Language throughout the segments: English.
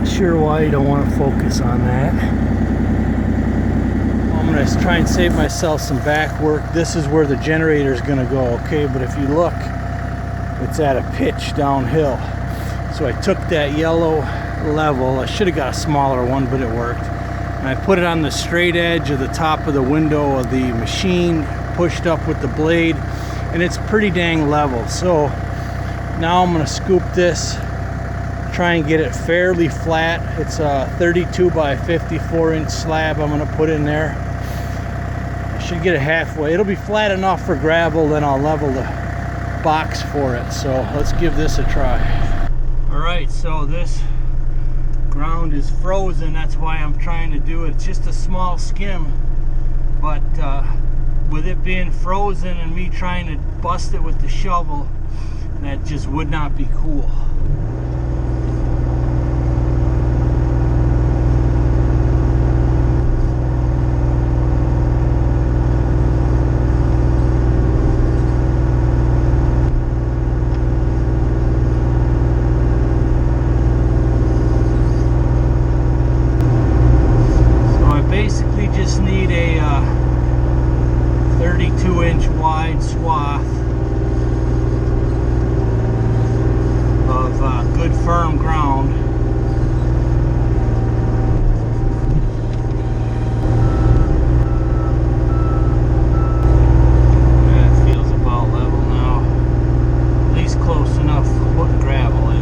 Not sure why you don't want to focus on that. I'm going to try and save myself some back work. This is where the generator is going to go, okay? But if you look, it's at a pitch downhill. So I took that yellow level. I should have got a smaller one, but it worked. And I put it on the straight edge of the top of the window of the machine, pushed up with the blade, and it's pretty dang level. So now I'm going to scoop this, try and get it fairly flat. It's a 32 by 54 inch slab I'm going to put in there. I should get it halfway. It'll be flat enough for gravel, then I'll level the box for it. So let's give this a try. Alright, so this ground is frozen. That's why I'm trying to do it. It's just a small skim, but with it being frozen and me trying to bust it with the shovel, that just would not be cool. Just need a 32 inch wide swath of good firm ground. Yeah, it feels about level now, at least close enough for putting gravel in.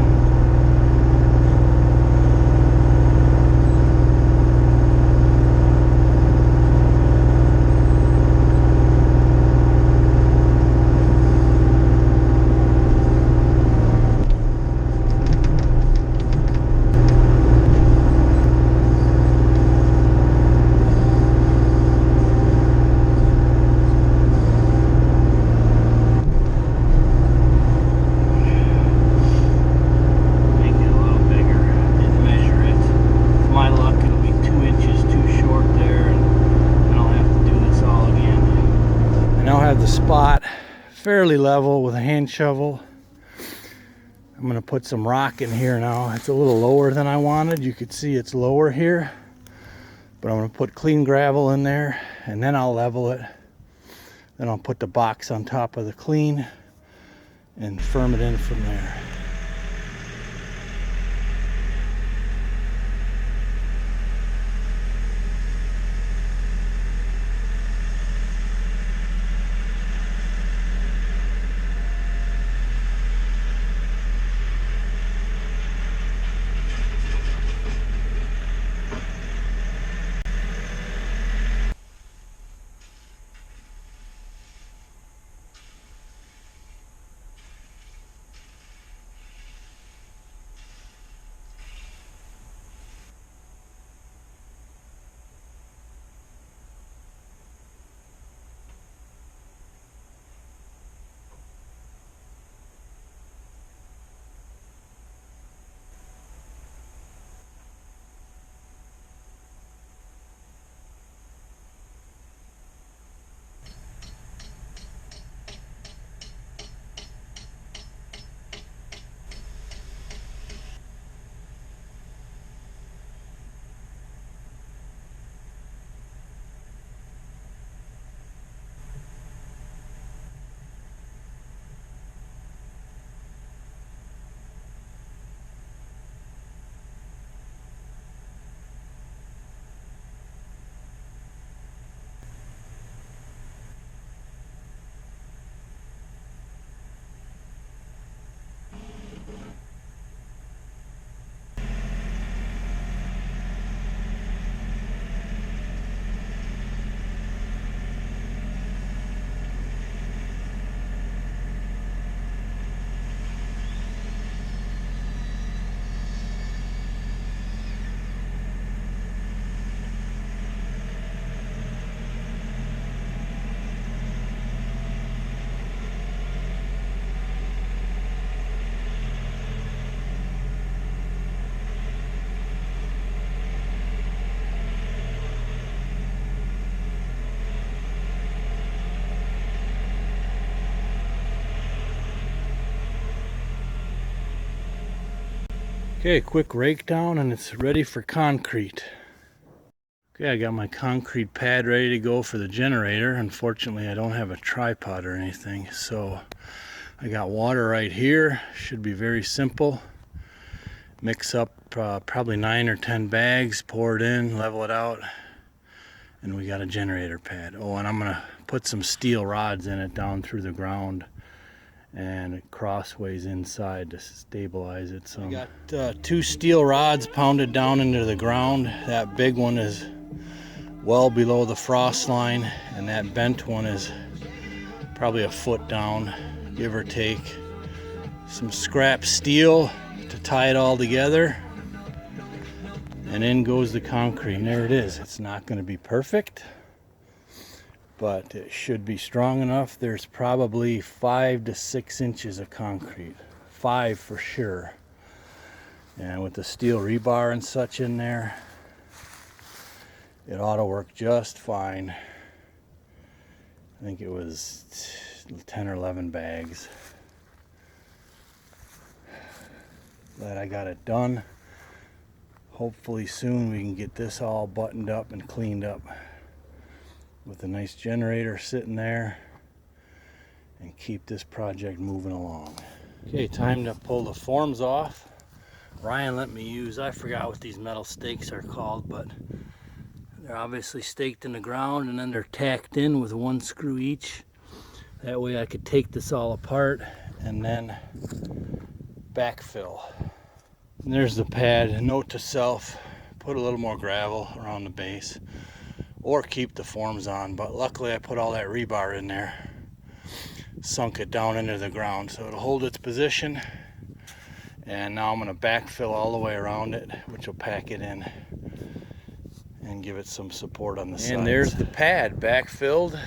The spot fairly level with a hand shovel. I'm going to put some rock in here now. It's a little lower than I wanted. You could see it's lower here, but I'm going to put clean gravel in there and then I'll level it. Then I'll put the box on top of the clean and firm it in from there. Okay, quick rake down and it's ready for concrete. Okay, I got my concrete pad ready to go for the generator. Unfortunately, I don't have a tripod or anything, so I got water right here. Should be very simple. Mix up probably 9 or 10 bags, pour it in, level it out, and we got a generator pad. Oh, and I'm gonna put some steel rods in it down through the ground and crossways inside to stabilize it. So I got 2 steel rods pounded down into the ground. That big one is well below the frost line, and that bent one is probably a foot down, give or take. Some scrap steel to tie it all together, and in goes the concrete. And there it is. It's not going to be perfect, but it should be strong enough. There's probably 5 to 6 inches of concrete, 5 for sure, and with the steel rebar and such in there, it ought to work just fine. I think it was 10 or 11 bags. Glad I got it done. Hopefully soon we can get this all buttoned up and cleaned up with a nice generator sitting there and keep this project moving along. Okay, time to pull the forms off. Ryan let me use, I forgot what these metal stakes are called, but they're obviously staked in the ground and then they're tacked in with 1 screw each. That way I could take this all apart and then backfill. And there's the pad. Note to self, put a little more gravel around the base or keep the forms on, but luckily I put all that rebar in there, sunk it down into the ground so it'll hold its position. And now I'm going to backfill all the way around it, which will pack it in and give it some support on the sides. And there's the pad backfilled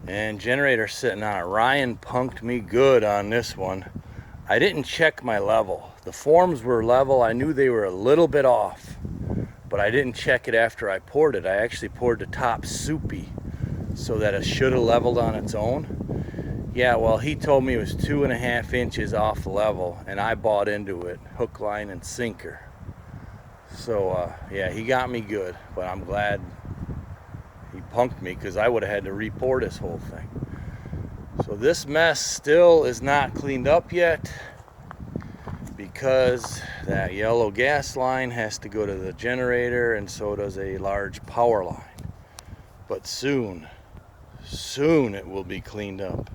and generator sitting on it. Ryan punked me good on this one. I didn't check my level. The forms were level. I knew they were a little bit off, but I didn't check it after I poured it. I actually poured the top soupy so that it should have leveled on its own. Yeah, well, he told me it was 2.5 inches off level, and I bought into it, hook, line, and sinker. So yeah, he got me good, but I'm glad he punked me because I would have had to re-pour this whole thing. So this mess still is not cleaned up yet because that yellow gas line has to go to the generator, and so does a large power line. But soon it will be cleaned up.